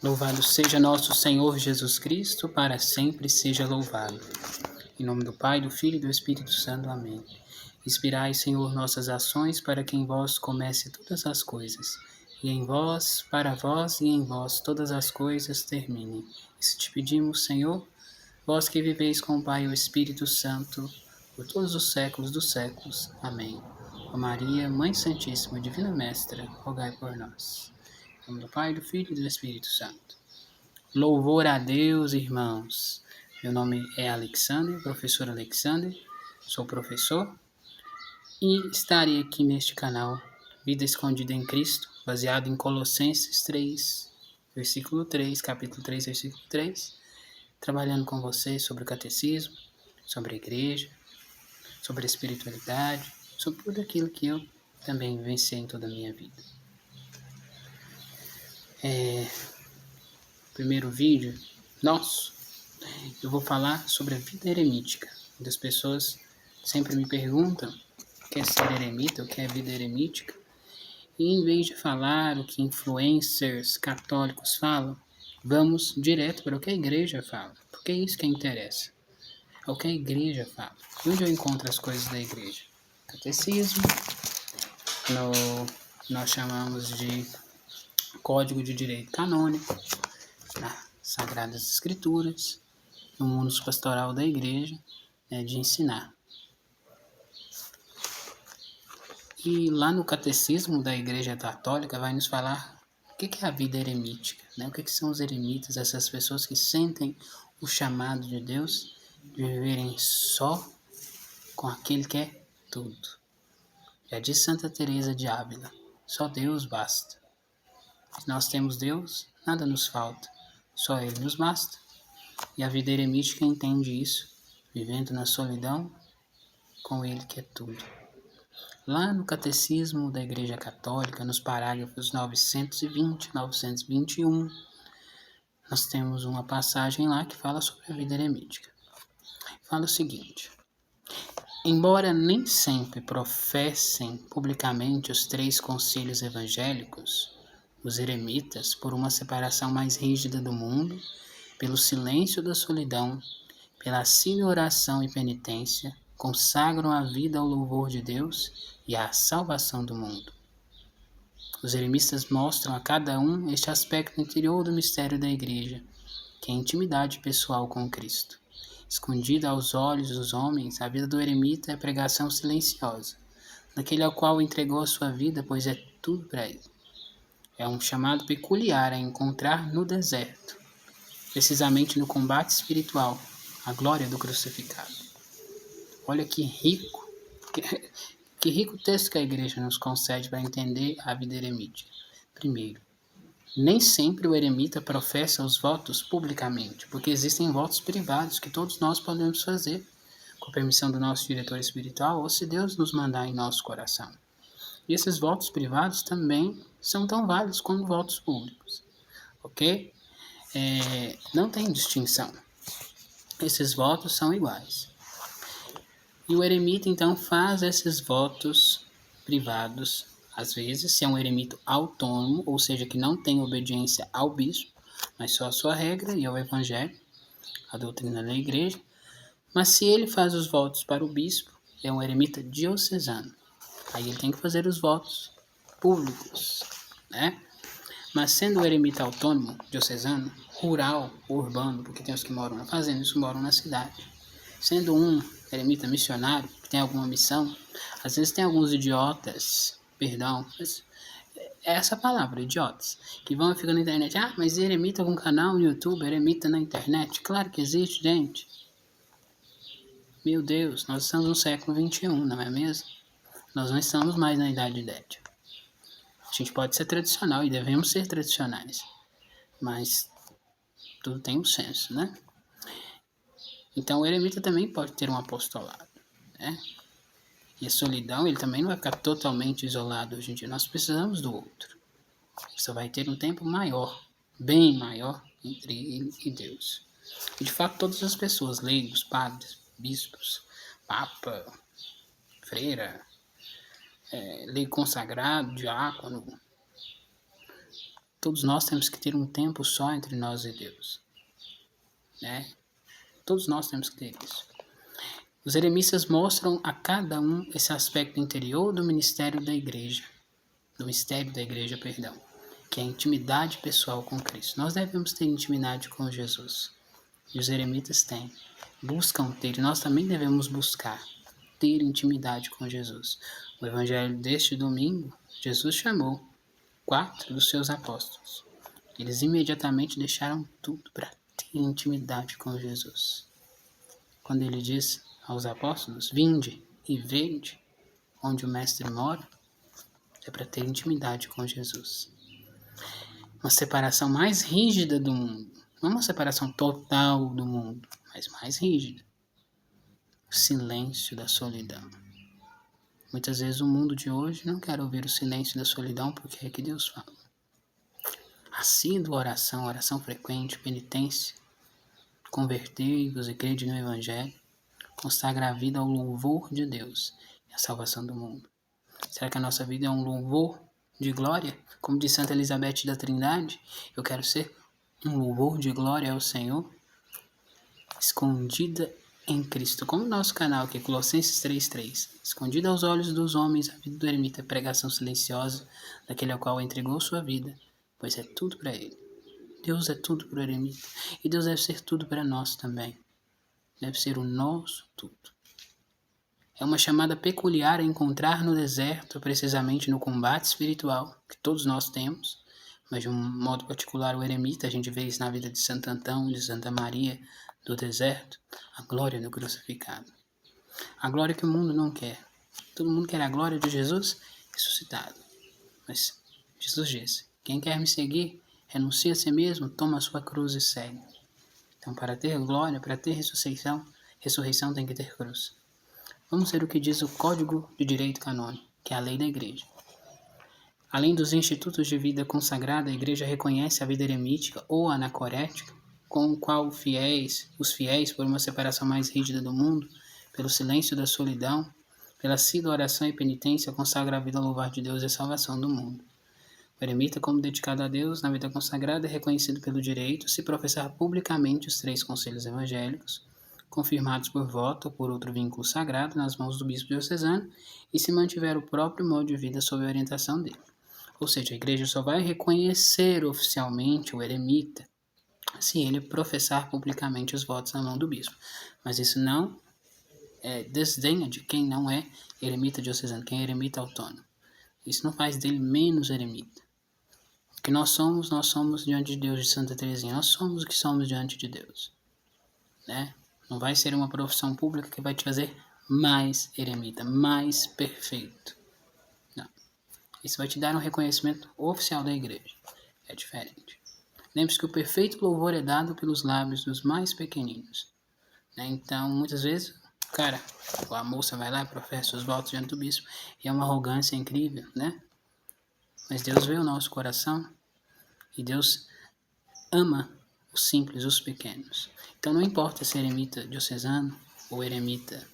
Louvado seja nosso Senhor Jesus Cristo, para sempre seja louvado. Em nome do Pai, do Filho e do Espírito Santo. Amém. Inspirai, Senhor, nossas ações, para que em vós comece todas as coisas, e em vós, para vós e em vós todas as coisas terminem. Isso te pedimos, Senhor, vós que viveis com o Pai e o Espírito Santo, por todos os séculos dos séculos. Amém. Ó Maria, Mãe Santíssima, Divina Mestra, rogai por nós. Em nome do Pai, do Filho e do Espírito Santo. Louvor a Deus, irmãos. Meu nome é Alexander, professor Alexander. Sou professor e estarei aqui neste canal Vida Escondida em Cristo, baseado em Colossenses 3, versículo 3, capítulo 3, versículo 3, trabalhando com vocês sobre o catecismo, sobre a igreja, sobre a espiritualidade, sobre tudo aquilo que eu também vivenciei em toda a minha vida. Primeiro vídeo nosso, eu vou falar sobre a vida eremítica. Muitas pessoas sempre me perguntam o que é ser eremita, o que é vida eremítica. E em vez de falar o que influencers católicos falam, vamos direto para o que a igreja fala. Porque é isso que interessa. É o que a igreja fala. E onde eu encontro as coisas da igreja? Catecismo, nós chamamos de Código de Direito Canônico, nas Sagradas Escrituras, no mundo pastoral da igreja, de ensinar. E lá no Catecismo da Igreja Católica vai nos falar o que é a vida eremítica, né? O que são os eremitas, essas pessoas que sentem o chamado de Deus de viverem só com aquele que é tudo. Já diz Santa Teresa de Ávila, só Deus basta. Se nós temos Deus, nada nos falta, só Ele nos basta. E a vida eremítica entende isso, vivendo na solidão com Ele que é tudo. Lá no Catecismo da Igreja Católica, nos parágrafos 920 e 921, nós temos uma passagem lá que fala sobre a vida eremítica. Fala o seguinte: embora nem sempre professem publicamente os 3 concílios evangélicos, os eremitas, por uma separação mais rígida do mundo, pelo silêncio da solidão, pela assídua oração e penitência, consagram a vida ao louvor de Deus e à salvação do mundo. Os eremistas mostram a cada um este aspecto interior do mistério da Igreja, que é a intimidade pessoal com Cristo. Escondida aos olhos dos homens, a vida do eremita é pregação silenciosa, daquele ao qual entregou a sua vida, pois é tudo para ele. É um chamado peculiar a encontrar no deserto, precisamente no combate espiritual, a glória do crucificado. Olha que rico, que rico texto que a igreja nos concede para entender a vida eremítica. Primeiro, nem sempre o eremita professa os votos publicamente, porque existem votos privados que todos nós podemos fazer, com a permissão do nosso diretor espiritual, ou se Deus nos mandar em nosso coração. E esses votos privados também são tão válidos como votos públicos, ok? Não tem distinção. Esses votos são iguais. E o eremita, então, faz esses votos privados, às vezes, se é um eremita autônomo, ou seja, que não tem obediência ao bispo, mas só a sua regra e ao evangelho, a doutrina da igreja. Mas se ele faz os votos para o bispo, é um eremita diocesano. Aí ele tem que fazer os votos públicos, né? Mas sendo o eremita autônomo, diocesano, rural, urbano, porque tem os que moram na fazenda e os que moram na cidade, sendo um eremita missionário, que tem alguma missão, às vezes tem alguns idiotas, mas é essa palavra, idiotas, que vão ficando na internet, mas eremita com canal no YouTube, eremita na internet, claro que existe, gente. Meu Deus, nós estamos no século XXI, não é mesmo? Nós não estamos mais na Idade Média. A gente pode ser tradicional e devemos ser tradicionais, mas tudo tem um senso, né? Então o eremita também pode ter um apostolado, né? E a solidão, ele também não vai ficar totalmente isolado hoje em dia. Nós precisamos do outro. Ele só vai ter um tempo maior, bem maior, entre ele e Deus. E de fato todas as pessoas, leigos, padres, bispos, papa, freira, leigo consagrado, diácono, Todos nós temos que ter um tempo só entre nós e Deus, né? Todos nós temos que ter isso. Os eremistas mostram a cada um esse aspecto interior do mistério da igreja, perdão, que é a intimidade pessoal com Cristo. Nós devemos ter intimidade com Jesus, e os eremitas têm, buscam ter, e nós também devemos buscar ter intimidade com Jesus. O evangelho deste domingo, Jesus chamou 4 dos seus apóstolos. Eles imediatamente deixaram tudo para ter intimidade com Jesus. Quando ele diz aos apóstolos, vinde e vede onde o mestre mora, é para ter intimidade com Jesus. Uma separação mais rígida do mundo. Não uma separação total do mundo, mas mais rígida. O silêncio da solidão. Muitas vezes o mundo de hoje não quer ouvir o silêncio da solidão porque é que Deus fala. Assídua oração, oração frequente, penitência, convertei-vos e crede no Evangelho, consagra a vida ao louvor de Deus e à salvação do mundo. Será que a nossa vida é um louvor de glória? Como diz Santa Elizabeth da Trindade, eu quero ser um louvor de glória ao Senhor, escondida em Cristo. Como o nosso canal aqui, Colossenses 3:3. Escondida aos olhos dos homens, a vida do eremita é pregação silenciosa daquele ao qual entregou sua vida, pois é tudo para ele. Deus é tudo para o eremita. E Deus deve ser tudo para nós também. Deve ser o nosso tudo. É uma chamada peculiar a encontrar no deserto, precisamente no combate espiritual que todos nós temos, mas de um modo particular o eremita, a gente vê isso na vida de Santo Antão, de Santa Maria, do deserto, a glória do crucificado. A glória que o mundo não quer. Todo mundo quer a glória de Jesus ressuscitado. Mas Jesus disse, quem quer me seguir, renuncia a si mesmo, toma a sua cruz e segue. Então, para ter glória, para ter ressurreição tem que ter cruz. Vamos ver o que diz o Código de Direito Canônico, que é a lei da Igreja. Além dos institutos de vida consagrada, a Igreja reconhece a vida eremítica ou anacorética, com o qual os fiéis, por uma separação mais rígida do mundo, pelo silêncio da solidão, pela assídua oração e penitência, consagra a vida ao louvor de Deus e a salvação do mundo. O eremita, como dedicado a Deus na vida consagrada, é reconhecido pelo direito se professar publicamente os 3 conselhos evangélicos, confirmados por voto ou por outro vínculo sagrado nas mãos do bispo diocesano, e se mantiver o próprio modo de vida sob a orientação dele. Ou seja, a igreja só vai reconhecer oficialmente o eremita se ele professar publicamente os votos na mão do bispo. Mas isso não desdenha de quem não é eremita diocesano, quem é eremita autônomo. Isso não faz dele menos eremita. O que nós somos diante de Deus, de Santa Teresinha. Nós somos o que somos diante de Deus. Né? Não vai ser uma profissão pública que vai te fazer mais eremita, mais perfeito. Não. Isso vai te dar um reconhecimento oficial da igreja. É diferente. Lembre-se que o perfeito louvor é dado pelos lábios dos mais pequeninos. Né? Então, muitas vezes, a moça vai lá e professa os votos diante do bispo. E é uma arrogância incrível, né? Mas Deus vê o nosso coração e Deus ama os simples, os pequenos. Então não importa se é eremita diocesano ou eremita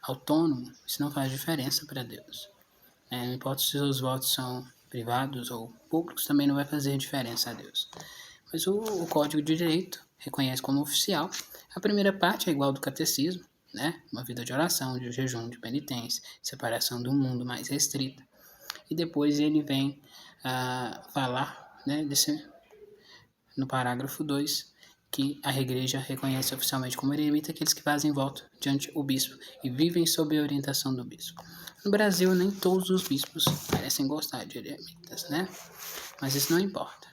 autônomo, isso não faz diferença para Deus. Não importa se os votos são privados ou públicos, também não vai fazer diferença a Deus. Mas o Código de Direito reconhece como oficial. A primeira parte é igual ao do catecismo, né? Uma vida de oração, de jejum, de penitência, separação do mundo mais restrita. E depois ele vem falar, né, no parágrafo 2, que a igreja reconhece oficialmente como eremita aqueles que fazem voto diante do bispo e vivem sob a orientação do bispo. No Brasil, nem todos os bispos parecem gostar de eremitas, né? Mas isso não importa.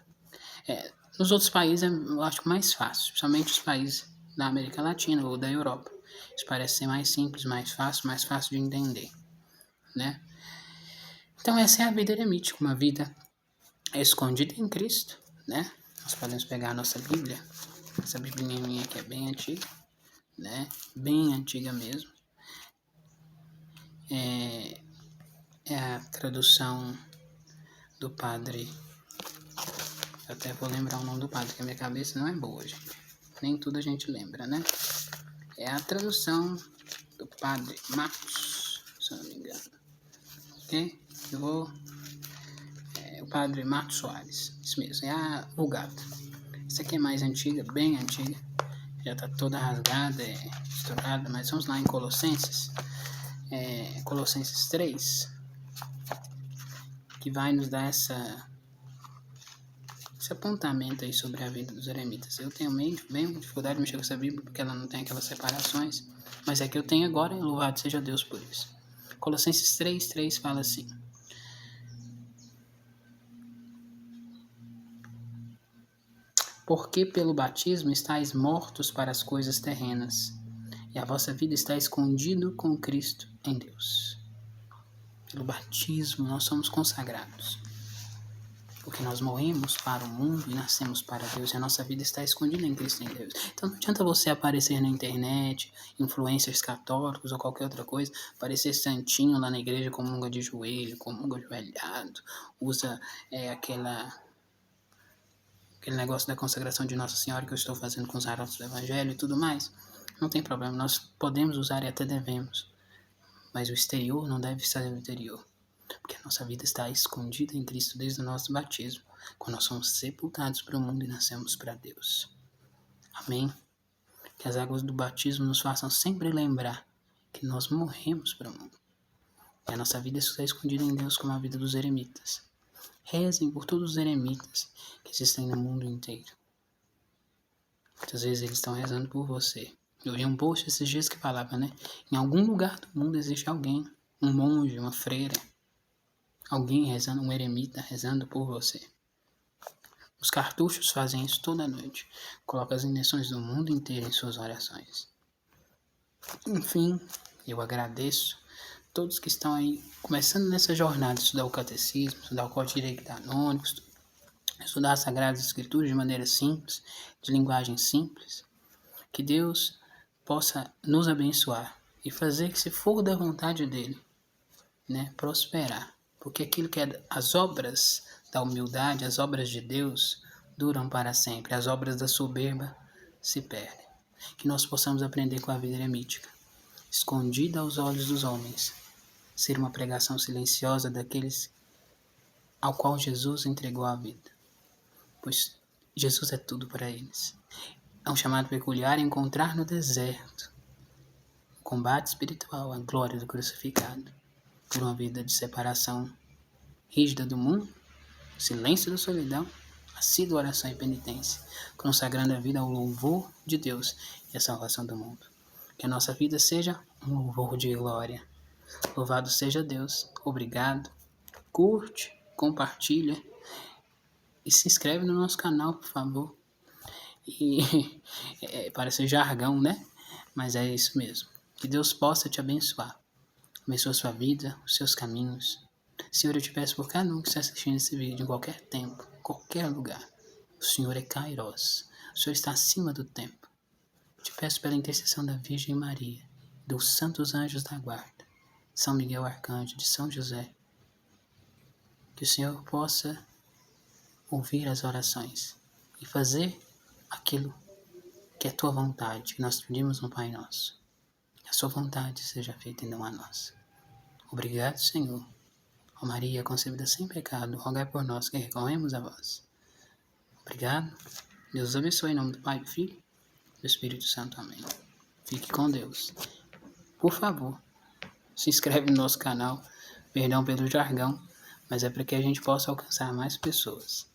Nos outros países, eu acho mais fácil, principalmente os países da América Latina ou da Europa. Isso parece ser mais simples, mais fácil de entender, né? Então essa é a vida eremítica, uma vida escondida em Cristo, né? Nós podemos pegar a nossa Bíblia, essa Bíblia minha aqui é bem antiga, né? Bem antiga mesmo. É a tradução do padre, eu até vou lembrar o nome do padre, porque a minha cabeça não é boa, gente. Nem tudo a gente lembra, né? É a tradução do padre Marcos, se eu não me engano. Ok? Eu vou... do Padre Marcos Soares. Isso mesmo, é a Vulgata. Essa aqui é mais antiga, bem antiga. Já está toda rasgada, estourada, mas vamos lá em Colossenses. Colossenses 3, que vai nos dar esse apontamento aí sobre a vida dos eremitas. Eu tenho bem dificuldade de mexer com essa Bíblia, porque ela não tem aquelas separações, mas é que eu tenho agora, e louvado seja Deus por isso. Colossenses 3 fala assim: porque pelo batismo estáis mortos para as coisas terrenas, e a vossa vida está escondida com Cristo em Deus. Pelo batismo nós somos consagrados, porque nós morremos para o mundo e nascemos para Deus, e a nossa vida está escondida em Cristo em Deus. Então não adianta você aparecer na internet, influencers católicos ou qualquer outra coisa, aparecer santinho lá na igreja, comunga de joelho, comunga ajoelhado, usa aquele negócio da consagração de Nossa Senhora que eu estou fazendo com os arautos do Evangelho e tudo mais. Não tem problema, nós podemos usar e até devemos, mas o exterior não deve estar no interior, porque a nossa vida está escondida em Cristo desde o nosso batismo, quando nós somos sepultados para o mundo e nascemos para Deus. Amém? Que as águas do batismo nos façam sempre lembrar que nós morremos para o mundo, e a nossa vida está escondida em Deus como a vida dos eremitas. Rezem por todos os eremitas que existem no mundo inteiro. Muitas vezes eles estão rezando por você. Eu vi um post esses dias que falava, né? Em algum lugar do mundo existe alguém, um monge, uma freira, alguém rezando, um eremita rezando por você. Os cartuchos fazem isso toda noite. Colocam as intenções do mundo inteiro em suas orações. Enfim, eu agradeço todos que estão aí começando nessa jornada, estudar o catecismo, estudar o Código de Direito Canônico, estudar as Sagradas Escrituras de maneira simples, de linguagem simples. Que Deus possa nos abençoar e fazer que, se for da vontade dele, né, prosperar. Porque aquilo que é as obras da humildade, as obras de Deus, duram para sempre. As obras da soberba se perdem. Que nós possamos aprender com a vida eremítica, escondida aos olhos dos homens, ser uma pregação silenciosa daqueles ao qual Jesus entregou a vida, pois Jesus é tudo para eles. É um chamado peculiar encontrar no deserto o combate espiritual, a glória do crucificado, por uma vida de separação rígida do mundo, silêncio da solidão, assídua oração e penitência, consagrando a vida ao louvor de Deus e à salvação do mundo. Que a nossa vida seja um louvor de glória. Louvado seja Deus. Obrigado. Curte, compartilha e se inscreve no nosso canal, por favor. E parece jargão, né? Mas é isso mesmo. Que Deus possa te abençoar. Abençoa a sua vida, os seus caminhos. Senhor, eu te peço por cada um que está assistindo esse vídeo, em qualquer tempo, qualquer lugar. O Senhor é Kairos. O Senhor está acima do tempo. Te peço pela intercessão da Virgem Maria, dos santos anjos da guarda, São Miguel Arcanjo, de São José, que o Senhor possa ouvir as orações e fazer aquilo que é tua vontade, que nós pedimos no Pai Nosso. Que a sua vontade seja feita e não a nossa. Obrigado, Senhor. Ó Maria, concebida sem pecado, rogai por nós que recorremos a vós. Obrigado. Deus os abençoe em nome do Pai, do Filho e do Espírito Santo. Amém. Fique com Deus. Por favor, se inscreve no nosso canal. Perdão pelo jargão, mas é para que a gente possa alcançar mais pessoas.